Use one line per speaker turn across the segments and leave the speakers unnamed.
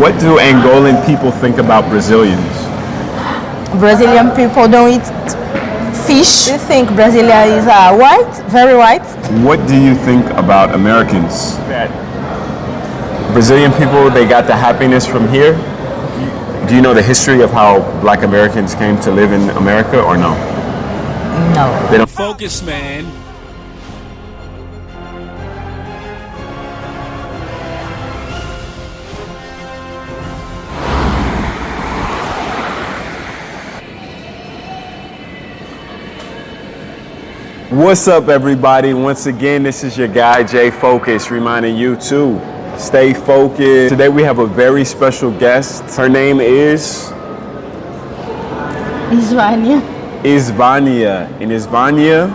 What do Angolan people think about Brazilians?
Brazilian people don't eat fish. You think Brasilia is white, very white?
What do you think about Americans? That Brazilian people, they got the happiness from here. Do you know the history of how Black Americans came to live in America or no?
No.
They don't.
Focus, man.
What's up, everybody? Once again, this is your guy, Jay Focus, reminding you to stay focused. Today we have a very special guest. Her name is
Isvania.
And Isvania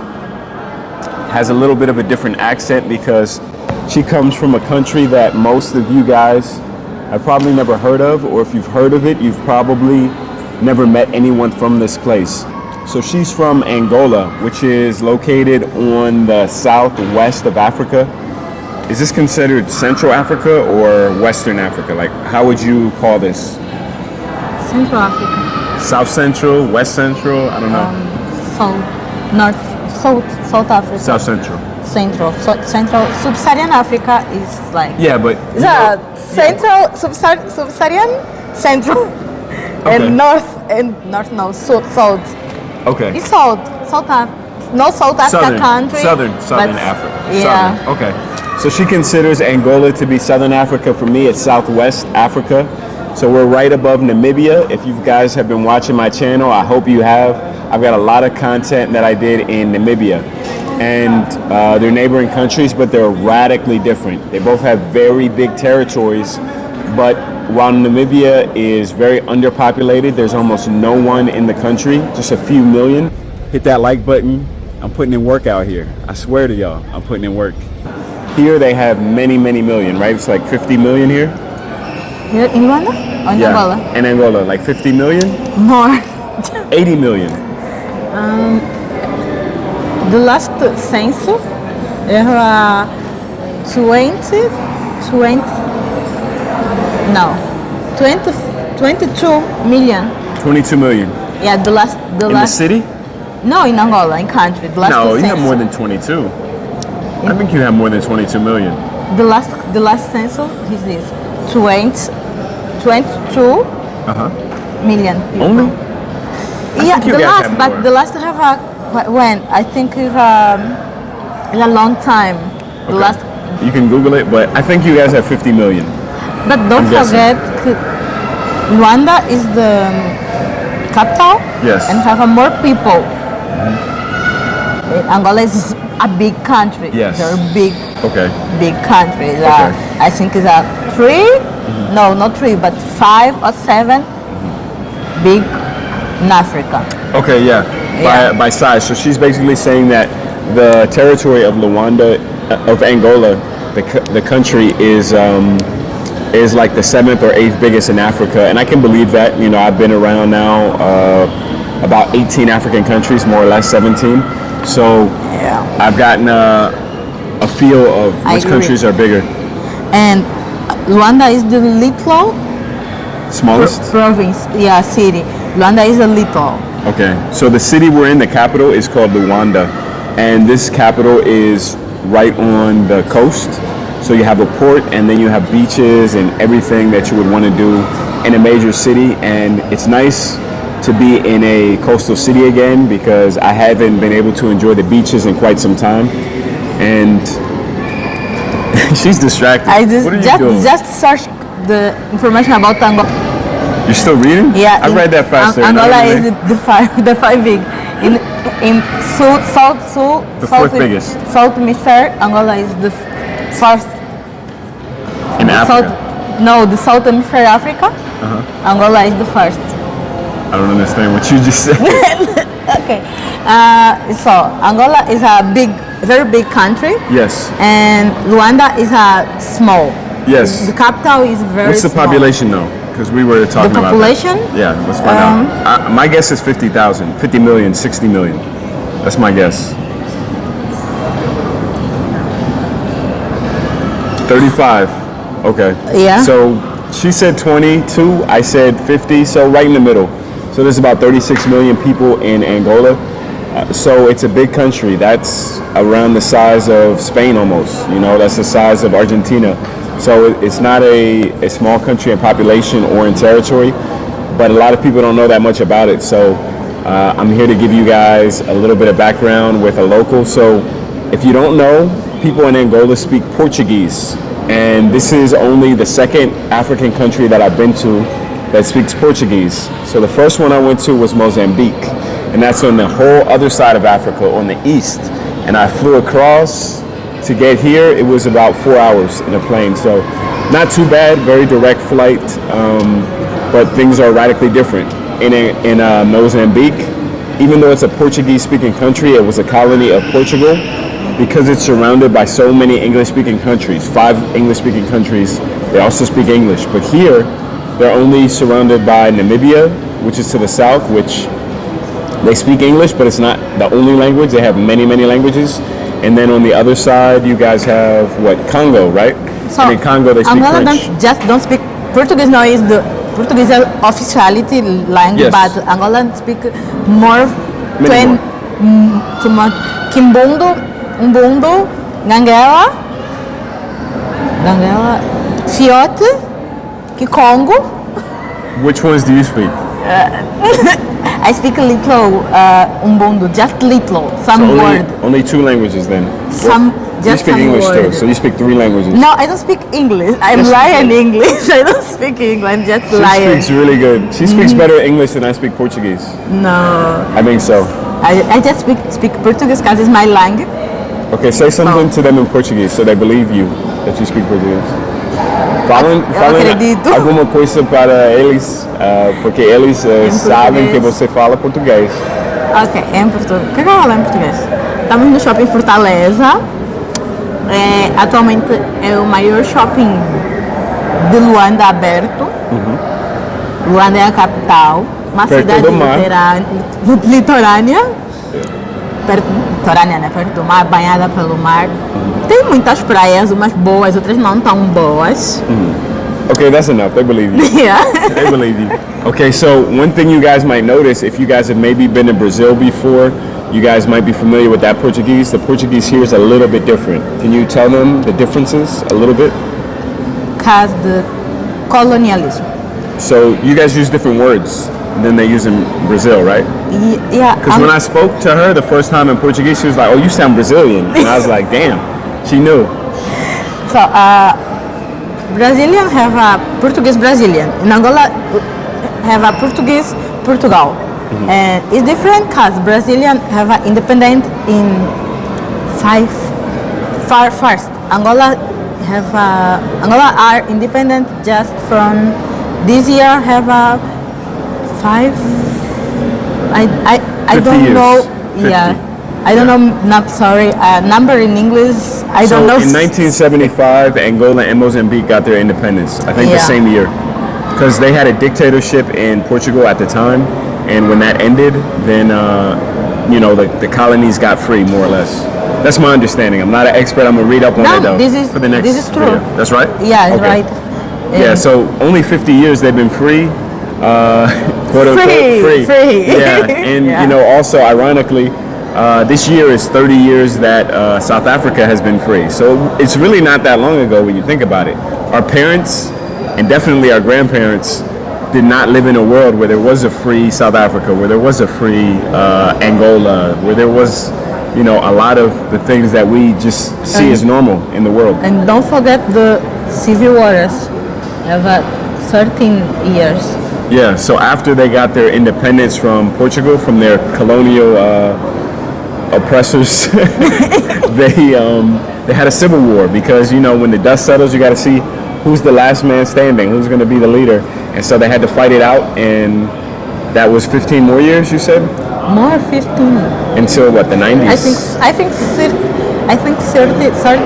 has a little bit of a different accent because she comes from a country that most of you guys have probably never heard of, or if you've heard of it, you've probably never met anyone from this place. So she's from Angola, which is located on the southwest of Africa. Is this considered Central Africa or Western Africa? Like, how would you call this?
Central Africa.
South Central, West Central, I don't know.
South Africa.
South Central.
Central. Sub-Saharan Africa is like.
Yeah, but.
Is that Central, Sub-Saharan, Central,
Okay.
and North, no, South.
Okay.
It's South Africa country.
Southern Africa.
Yeah.
Southern. Okay. So she considers Angola to be Southern Africa. For me, it's Southwest Africa. So we're right above Namibia. If you guys have been watching my channel, I hope you have. I've got a lot of content that I did in Namibia. And they're neighboring countries, but they're radically different. They both have very big territories, but while Namibia is very underpopulated, there's almost no one in the country, just a few million. Hit that like button. I'm putting in work out here. I swear to y'all, I'm putting in work. Here they have many, many million, right? It's like 50 million here.
Here in Luanda? Or in Angola?
In Angola, like 50 million?
More.
80 million.
The last census, there are 22 million.
22 million.
Yeah, the last.
In the city?
No, in Angola, in country. The last
No, you have
census.
more than 22. I think you have more than 22 million.
The last census is this 22 million people.
Only?
Yeah,
you
the
guys
last,
have
but
more.
the last have when I think it's in a long time. The
Okay.
last,
You can Google it, but I think you guys have 50 million.
but don't
I'm guessing.
forget, Luanda is the capital.
Yes.
And have more people. Angola is a big country.
Yes.
Very big.
Okay.
Big country.
Okay.
I think it's a 3. No, not 3, but 5 or 7 big in Africa.
Okay, yeah.
Yeah.
By size. So she's basically saying that the territory of Luanda, of Angola, the country is like the 7th or 8th biggest in Africa, and I can believe that. You know, I've been around now about 18 African countries, more or less 17. So
Yeah.
I've gotten a feel of which
agree.
countries are bigger.
And Luanda is the little
Smallest?
province, city. Luanda is a little.
Okay, so the city we're in, the capital, is called Luanda, and this capital is right on the coast. So you have a port, and then you have beaches and everything that you would want to do in a major city. And it's nice to be in a coastal city again because I haven't been able to enjoy the beaches in quite some time. And she's distracted.
I
What are you doing?
just search the information about Angola.
You're still reading?
Yeah,
I read that faster.
Angola is the five big. In south
The fourth biggest.
South hemisphere, Angola is the first.
In Africa.
The South hemisphere Africa. Angola is the first.
I don't understand what you just said.
Okay. So Angola is a very big country.
Yes.
And Luanda is a small.
Yes.
The capital is very
What's the
small.
population though? Because we were talking
The
about
population?
that. Yeah, let's find out. My guess is 50,000, 50 million, 60 million. That's my guess. 35. Okay.
Yeah.
So She said 22, I said 50, so right in the middle. So there's about 36 million people in Angola. So it's a big country. That's around the size of Spain almost. You know, that's the size of Argentina. So it's not a small country in population or in territory, but a lot of people don't know that much about it. So I'm here to give you guys a little bit of background with a local. So if you don't know, people in Angola speak Portuguese. And this is only the second African country that I've been to that speaks Portuguese. So the first one I went to was Mozambique, and that's on the whole other side of Africa, on the east. And I flew across to get here. It was about 4 hours in a plane, so not too bad, very direct flight, but things are radically different. In Mozambique, even though it's a Portuguese-speaking country, it was a colony of Portugal. Because it's surrounded by so many English-speaking countries, 5 English-speaking countries, they also speak English. But here, they're only surrounded by Namibia, which is to the south, which they speak English, but it's not the only language. They have many, many languages. And then on the other side, you guys have, what, Congo, right?
So,
and in Congo, they speak
Angola
French.
don't speak Portuguese. Now is the Portuguese is officiality language,
Yes.
but Angola speak more
Many
too much Kimbundo, Umbundo, Gangela, Fiote, Kikongo.
Which ones do you speak?
I speak a little Umbundo, just little, some
So
word.
only 2 languages then.
Some,
You
just
speak
some
English
word.
too, so you speak 3 languages.
No, I don't speak English. I'm
Yes, you
lying
do.
English. I don't speak English. I'm just
She
lying.
speaks really good. She speaks better English than I speak Portuguese.
No,
I think so.
I just speak Portuguese because it's my language.
Okay, say something to them in Portuguese so they believe you that you speak Portuguese. Falem
acredito.
alguma coisa para eles, porque eles sabem que
português.
você fala português.
Ok, em português. O que eu vou falar em português? Estamos no shopping Fortaleza. Atualmente é o maior shopping de Luanda aberto. Luanda é a capital. Uma
Perto
cidade
do mar.
litorânea. Litorânea, né? Perto do mar, banhada pelo mar. Tem muitas praias, umas boas, outras não tão boas.
Okay, that's enough. They believe you.
Yeah.
They believe you. Okay, so one thing you guys might notice, if you guys have maybe been in Brazil before, you guys might be familiar with that Portuguese. The Portuguese here is a little bit different. Can you tell them the differences a little bit?
Because the colonialism.
So you guys use different words than they use in Brazil, right?
Yeah.
Because when I spoke to her the first time in Portuguese, she was like, "Oh, you sound Brazilian," and I was like, "Damn, she knew."
So, Brazilian have a Portuguese Brazilian. In Angola, have a Portuguese Portugal. And it's different because Brazilian have a independent in first. Angola are independent just from this year. Have a 5. I
50
don't
years.
know.
50.
Yeah. I don't know. Not sorry. Number in English. I
So
don't know.
in 1975, Angola and Mozambique got their independence. I think the
Yeah.
same year, because they had a dictatorship in Portugal at the time, and when that ended, then the colonies got free, more or less. That's my understanding. I'm not an expert. I'm gonna read up on
No,
it though.
this is-
for the next
this is true.
video. That's right.
Yeah, it's
Okay.
right.
Yeah. So only 50 years they've been free. Quote unquote free. Yeah, and
Yeah.
also ironically, this year is 30 years that South Africa has been free. So it's really not that long ago when you think about it. Our parents, and definitely our grandparents, did not live in a world where there was a free South Africa, where there was a free Angola, where there was, a lot of the things that we just see as normal in the world.
And don't forget the civil wars. Have 13 years.
Yeah, so after they got their independence from Portugal, from their colonial oppressors, they had a civil war because, when the dust settles, you got to see who's the last man standing, who's going to be the leader. And so they had to fight it out, and that was 15 more years, you said?
More 15.
Until what, the 90s?
I think 30, sorry,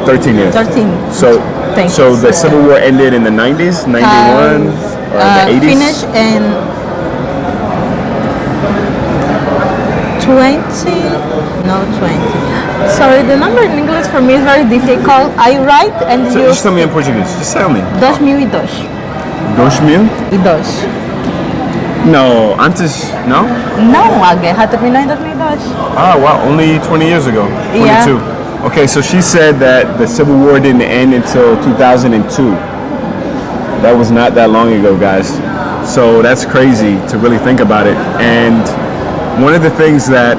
13 years.
13.
So,
Thank
so
you.
the Civil War ended in the 90s, 91, or the 80s?
Finish in 20. No, 20. Sorry, the number in English for me is very difficult. I write and
So
you.
just tell me in Portuguese. Just tell me.
2002. 2002.
No, antes, no?
Não, a guerra terminou em 2002.
Ah, wow, only 20 years ago. 22.
Yeah.
Okay, so she said that the Civil War didn't end until 2002. That was not that long ago, guys. So that's crazy to really think about it. And one of the things that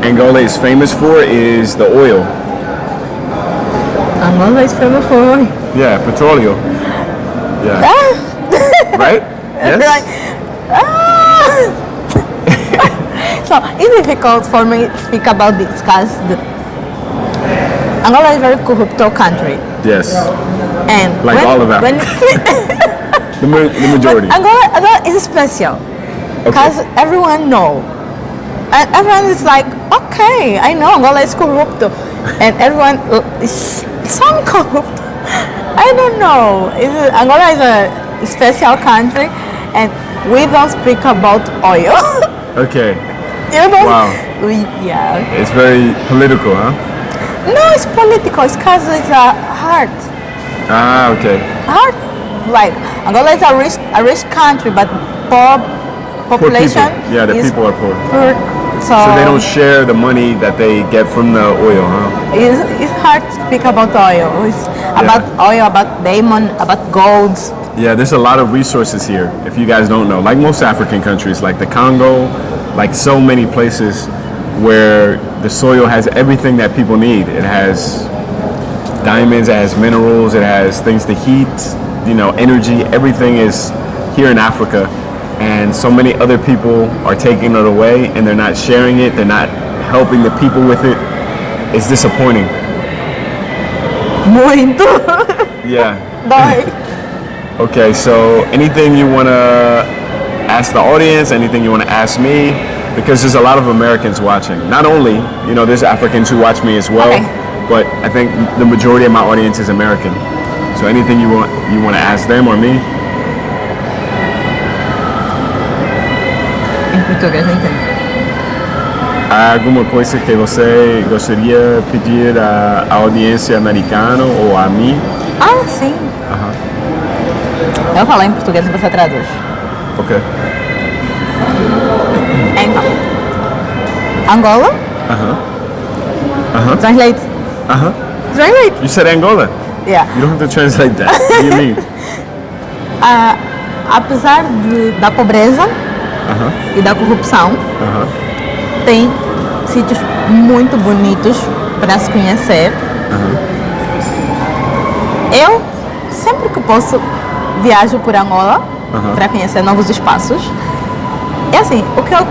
Angola is famous for is the oil.
Angola is famous for oil.
Yeah, petróleo. Yeah. Right? Yes?
Right. So it's difficult for me to speak about this because Angola is a very corrupt country.
Yes.
And
Like all of Africa. The majority.
But Angola is special because everyone knows. And everyone is like, okay, I know Angola is corrupt. And everyone is some corrupt. I don't know. Angola is a special country and we don't speak about oil.
Okay.
You know?
Wow.
Yeah.
It's very political, huh?
No, it's political. It's because it's a heart.
Ah, okay.
Heart. Like Angola is a rich country, but poor population.
Poor people. Yeah, the
is
people are poor.
poor. So
they don't share the money that they get from the oil, huh?
it's hard to speak about oil. It's about oil, about diamond, about gold.
Yeah, there's a lot of resources here, if you guys don't know. Like most African countries, like the Congo, like so many places where the soil has everything that people need. It has diamonds, it has minerals, it has things to heat, energy. Everything is here in Africa. And so many other people are taking it away and they're not sharing it. They're not helping the people with it. It's disappointing.
Muito.
Yeah.
Dói.
Okay, so anything you want to ask the audience, anything you want to ask me? Because there's a lot of Americans watching. Not only, there's Africans who watch me as well, but I think the majority of my audience is American. So anything you want to ask them or me?
Em português, não entendo.
Há alguma coisa que você gostaria de pedir à audiência americana ou a mim?
Ah, sim. Eu vou falar em português e você traduz.
Ok.
Então. Angola? Translate. Translate.
You said Angola?
Yeah.
You don't have to translate that. What do you mean?
Apesar da pobreza e da corrupção, tem sítios muito bonitos para se conhecer. Eu, sempre que posso, viajo por Angola para conhecer novos espaços. E assim, o que eu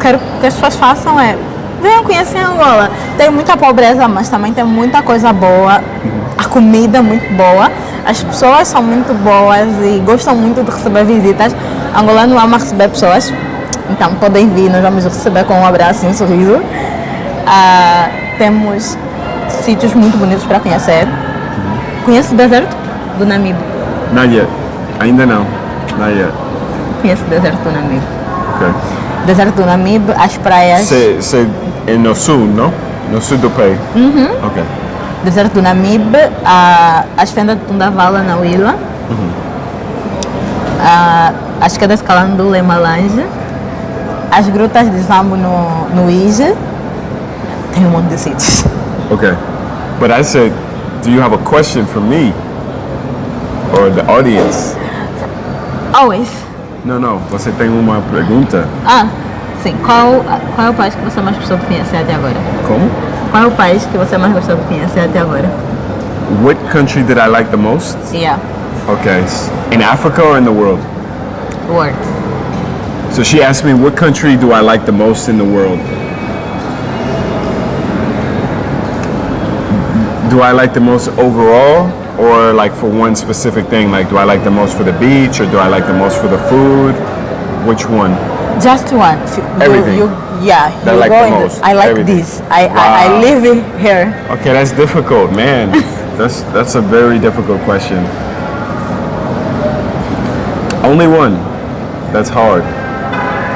quero que as pessoas façam é venham conhecer Angola. Tem muita pobreza, mas também tem muita coisa boa. A comida é muito boa. As pessoas são muito boas e gostam muito de receber visitas. Angolano ama receber pessoas. Então podem vir, nós vamos receber com um abraço e um sorriso. Temos sítios muito bonitos para conhecer. Conhece o deserto do Namibe?
Not yet. Ainda não. Not yet.
Conhece o deserto do Namibe?
Ok.
Deserto do Namibe, as praias.
Você é no sul, não? No sul do país? Ok.
Deserto do Namibe, as fendas de Tundavala na Willa, as quedas de Calandula em Malange, as grutas de Zambo no Ije. Tem um monte de sítios.
Okay. But I said, do you have a question for me? Or the audience?
Always.
Não. Você tem uma pergunta?
Sim. Qual é o país que você mais gostou de conhecer até agora?
Como?
Qual é o país que você mais gostou de conhecer até agora?
What country did I like the most?
Yeah.
Okay. In Africa or in the world?
World.
So she asked me, what country do I like the most in the world? Do I like the most overall or like for one specific thing? Like, do I like the most for the beach or do I like the most for the food? Which one?
Just one.
Everything. That I like the most.
I like
Everything.
this. I live here.
Okay, that's difficult, man. That's a very difficult question. Only one. That's hard.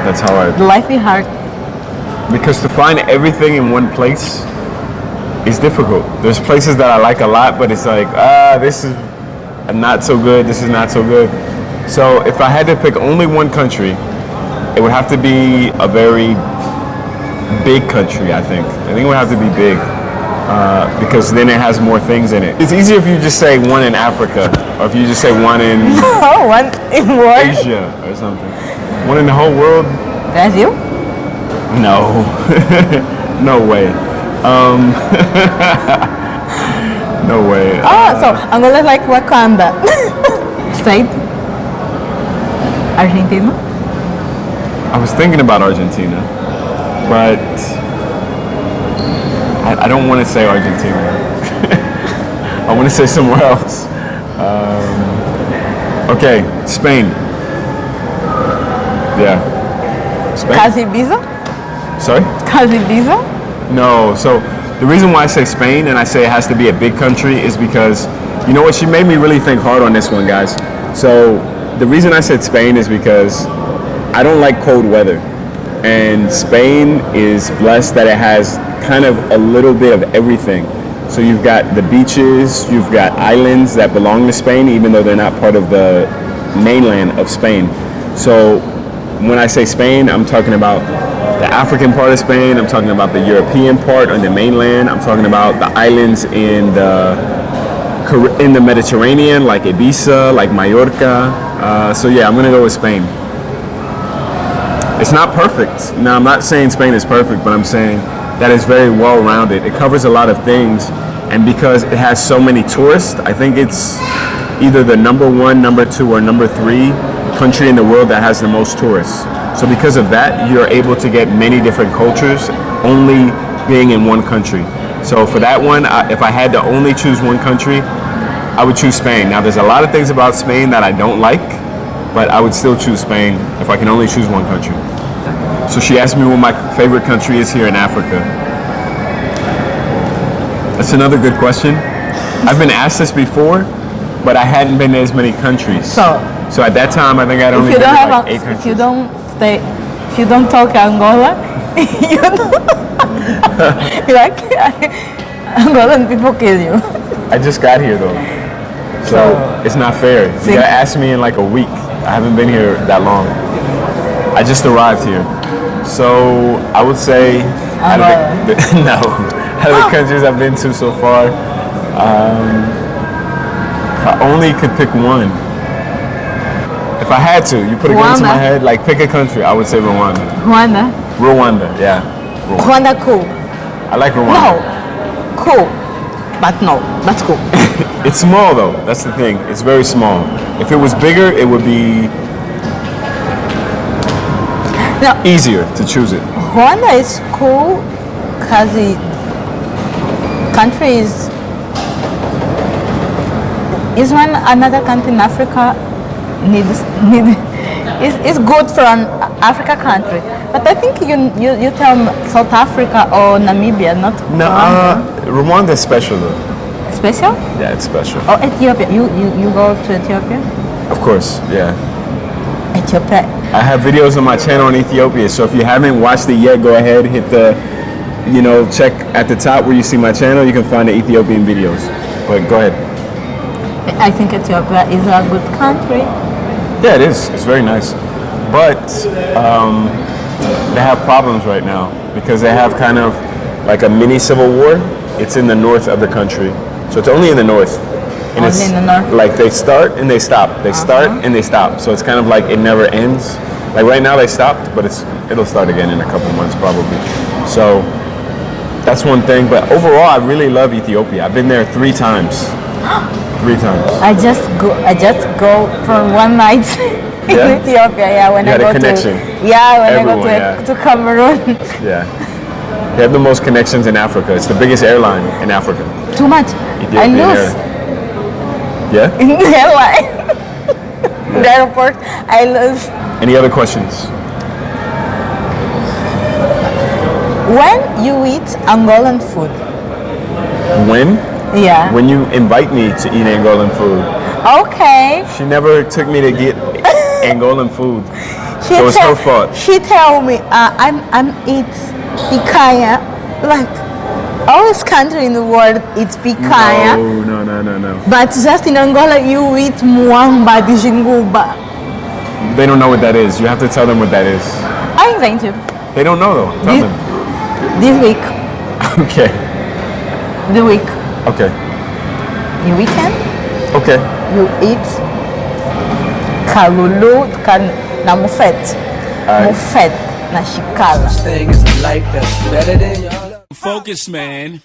That's hard.
Life is hard.
Because to find everything in one place is difficult. There's places that I like a lot, but it's like, this is not so good, this is not so good. So if I had to pick only one country, it would have to be a very big country, I think. I think it would have to be big because then it has more things in it. It's easier if you just say one in Africa or if you just say one in
One in what?
Asia or something. One in the whole world?
Brazil?
No. No way. No way.
So Angola is like Wakanda. State? Argentina?
I was thinking about Argentina, but I don't want to say Argentina. I want to say somewhere else. Okay, Spain. Yeah. Spain.
Casa Ibiza?
Sorry?
Casa Ibiza?
No. So the reason why I say Spain and I say it has to be a big country is because, you know what, she made me really think hard on this one, guys. So the reason I said Spain is because I don't like cold weather. And Spain is blessed that it has kind of a little bit of everything. So you've got the beaches, you've got islands that belong to Spain, even though they're not part of the mainland of Spain. So when I say Spain, I'm talking about the African part of Spain, I'm talking about the European part on the mainland, I'm talking about the islands in the Mediterranean, like Ibiza, like Mallorca. So yeah, I'm gonna go with Spain. It's not perfect. Now, I'm not saying Spain is perfect, but I'm saying that it's very well-rounded. It covers a lot of things, and because it has so many tourists, I think it's either the number 1, number 2, or number 3 country in the world that has the most tourists. So because of that, you're able to get many different cultures only being in one country. So for that one, if I had to only choose one country, I would choose Spain. Now, there's a lot of things about Spain that I don't like, but I would still choose Spain if I can only choose one country. So she asked me what my favorite country is here in Africa. That's another good question. I've been asked this before, but I hadn't been to as many countries. So at that time, I think I'd only been to like 8 countries.
If you don't talk Angola, you know, like Angolan people kill you.
I just got here though, so it's not fair. You gotta ask me in like a week. I haven't been here that long. I just arrived here. So I would say out of the countries I've been to so far, if I only could pick one. If I had to, you put a gun to my head, like pick a country, I would say Rwanda. Rwanda, yeah.
Rwanda cool.
I like Rwanda.
No, cool. But no, that's cool.
It's small though, that's the thing. It's very small. If it was bigger, it would be easier to choose it.
Rwanda is cool because the country is when another country in Africa is good for an Africa country. But I think you tell South Africa or Namibia, not Rwanda.
Rwanda is special though.
Special?
Yeah, it's special.
Oh, Ethiopia. You go to Ethiopia?
Of course, yeah.
Ethiopia.
I have videos on my channel in Ethiopia, so if you haven't watched it yet, go ahead, hit the, check at the top where you see my channel, you can find the Ethiopian videos. But go ahead.
I think Ethiopia is a good country.
Yeah, it is. It's very nice. But they have problems right now because they have kind of like a mini civil war. It's in the north of the country. So it's only in the north. And
only in the north?
Like they start and they stop. They start and they stop. So it's kind of like it never ends. Like right now they stopped, but it'll start again in a couple months probably. So that's one thing. But overall, I really love Ethiopia. I've been there 3 times. 3 times.
I just go for one night in Ethiopia. Yeah, when I go to Cameroon.
Yeah. They have the most connections in Africa. It's the biggest airline in Africa.
Too much. I lose.
Yeah?
In the airline. The airport, I lose.
Any other questions?
When you eat Angolan food?
When?
Yeah.
When you invite me to eat Angolan food.
Okay.
She never took me to get Angolan food. So it's her fault.
She tell me I'm eat picanha, like all this country in the world eats picanha.
No.
But just in Angola you eat muamba de jinguba.
They don't know what that is. You have to tell them what that is.
I invento.
They don't know though. Tell them.
This week.
Okay.
The week.
Okay.
The weekend.
Okay.
You eat kalulu na mufet. Mufet na shikala.
Thing is a life that's better than your focus, man.